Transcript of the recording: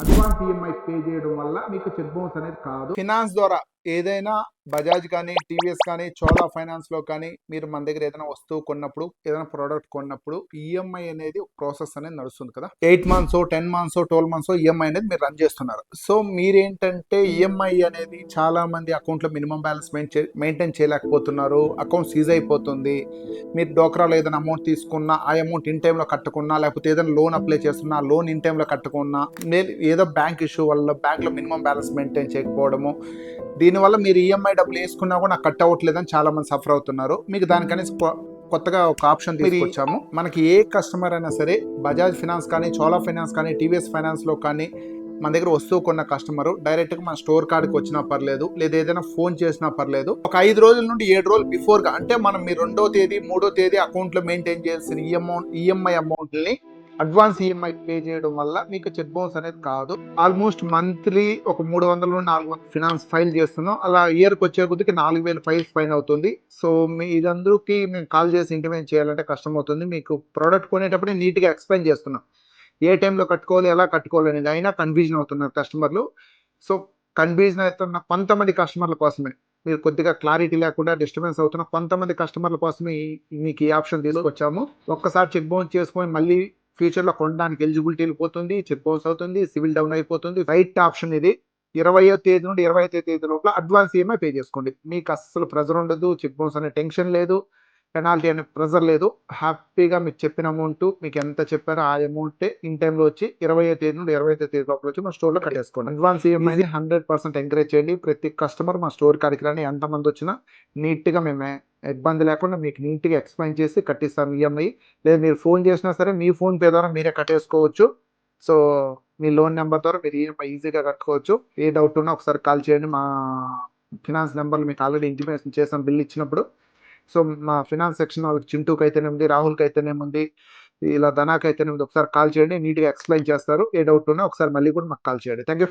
Advance EMI pay చేయడం వల్ల మీకు చెక్ బౌన్స్ అనేది కాదు. ఫినాన్స్ ద్వారా ఏదైనా బజాజ్ కానీ, టీవీఎస్ కానీ, చోళా ఫైనాన్స్లో కానీ మీరు మన దగ్గర ఏదైనా వస్తువు కొన్నప్పుడు, ఏదైనా ప్రోడక్ట్ కొన్నప్పుడు ఈఎంఐ అనేది ప్రాసెస్ అనేది నడుస్తుంది కదా. 8 మంత్స్ 10 మంత్స్ 12 మంత్స్ ఈఎంఐ అనేది మీరు రన్ చేస్తున్నారు. సో మీరేంటంటే ఈఎంఐ అనేది చాలా మంది అకౌంట్లో మినిమం బ్యాలెన్స్ మెయింటైన్ చేయలేకపోతున్నారు. అకౌంట్ సీజ్ అయిపోతుంది. మీరు డోక్రాలో ఏదైనా అమౌంట్ తీసుకున్నా ఆ అమౌంట్ ఇన్ టైంలో కట్టుకున్నా, లేకపోతే ఏదైనా లోన్ అప్లై చేస్తున్నా లోన్ ఇన్ టైంలో కట్టుకున్నా, ఏదో బ్యాంక్ ఇష్యూ వల్ల బ్యాంక్లో మినిమం బ్యాలెన్స్ మెయింటైన్ చేయకపోవడము, దీనివల్ల మీరు ఈఎంఐ డబ్బులు వేసుకున్నా కూడా నాకు కట్ అవ్వట్లేదని చాలా మంది సఫర్ అవుతున్నారు. మీకు దానికని కొత్తగా ఒక ఆప్షన్ తీసుకొచ్చాము. మనకి ఏ కస్టమర్ అయినా సరే బజాజ్ ఫైనాన్స్ కానీ, చోళా ఫైనాన్స్ కానీ, టీవీఎస్ ఫైనాన్స్లో కానీ మన దగ్గర వస్తువు కొన్న కస్టమర్ డైరెక్ట్గా మన స్టోర్ కార్డుకి వచ్చినా పర్లేదు, లేదా ఏదైనా ఫోన్ చేసినా పర్లేదు, ఒక 5 రోజుల నుండి 7 రోజులు బిఫోర్గా, అంటే మనం మీ 2వ తేదీ 3వ తేదీ అకౌంట్లో మెయింటైన్ చేయాల్సిన ఈఎంఐ అమౌంట్ని అడ్వాన్స్ ఈఎంఐ పే చేయడం వల్ల మీకు చెక్ బౌన్స్ అనేది కాదు. ఆల్మోస్ట్ మంత్లీ ఒక 300 నుండి 400 ఫినాన్స్ ఫైల్ చేస్తున్నాం. అలా ఇయర్కి వచ్చే కొద్దికి 4000 ఫైల్స్ పైన అవుతుంది. సో మీ ఇదందరికి మేము కాల్ చేసి ఇంటిమేట్ చేయాలంటే కష్టం అవుతుంది. మీకు ప్రోడక్ట్ కొనేటప్పుడే నీట్గా ఎక్స్ప్లెయిన్ చేస్తున్నాం, ఏ టైంలో కట్టుకోవాలి, ఎలా కట్టుకోవాలి అనేది. అయినా కన్ఫ్యూజన్ అవుతున్నారు కస్టమర్లు. సో కన్ఫ్యూజన్ అవుతున్న కొంతమంది కస్టమర్ల కోసమే, మీరు కొద్దిగా క్లారిటీ లేకుండా డిస్టర్బెన్స్ అవుతున్న కొంతమంది కస్టమర్ల కోసమే మీకు ఈ ఆప్షన్ తీసుకొచ్చాము. ఒక్కసారి చెక్ బౌన్స్ చేసుకొని మళ్ళీ ఫ్యూచర్లో కొనడానికి ఎలిజిబిలిటీ వెళ్ళిపోతుంది, చెక్ బౌన్స్ అవుతుంది, సివిల్ డౌన్ అయిపోతుంది. రైట్ ఆప్షన్ ఇది. 20వ తేదీ నుండి 25వ తేదీ లోపల అడ్వాన్స్ ఈఎంఐ పే చేసుకోండి. మీకు అస్సలు ప్రెజర్ ఉండదు, చెక్ బౌన్స్ అనే టెన్షన్ లేదు, పెనాల్టీ అనే ప్రెజర్ లేదు. హ్యాపీగా మీకు చెప్పిన అమౌంట్, మీకు ఎంత చెప్పారో ఆ అమౌంటే ఇన్ టైంలో వచ్చి 20వ తేదీ నుండి 25వ తేదీ లోపల వచ్చి మా స్టోర్లో కట్టేసుకోండి. అడ్వాన్స్ ఈఎంఐని 100% ఎంకరేజ్ చేయండి. ప్రతి కస్టమర్ మా స్టోర్ కాడికి రాని, ఎంతమంది వచ్చినా నీట్గా మేమే ఇబ్బంది లేకుండా మీకు నీట్గా ఎక్స్ప్లెయిన్ చేసి కట్టిస్తాం ఈఎంఐ. లేదా మీరు ఫోన్ చేసినా సరే మీ ఫోన్ పే ద్వారా మీరే కట్టేసుకోవచ్చు. సో మీ లోన్ నెంబర్ ద్వారా మీరు ఈఎంఐ ఈజీగా కట్టుకోవచ్చు. ఏ డౌట్ ఉన్నా ఒకసారి కాల్ చేయండి. మా ఫినాన్స్ నెంబర్లు మీకు ఆల్రెడీ ఇంటిమేషన్ చేసాం బిల్ ఇచ్చినప్పుడు. సో మా ఫినాన్స్ సెక్షన్ చింటూకి అయితేనేముంది, రాహుల్కి అయితేనేముంది, ఇలా ధనాకి అయితేనేముంది, ఒకసారి కాల్ చేయండి. నీట్గా ఎక్స్ప్లెయిన్ చేస్తారు. ఏ డౌట్ ఉన్నా ఒకసారి మళ్ళీ కూడా మాకు కాల్ చేయండి. Thank you.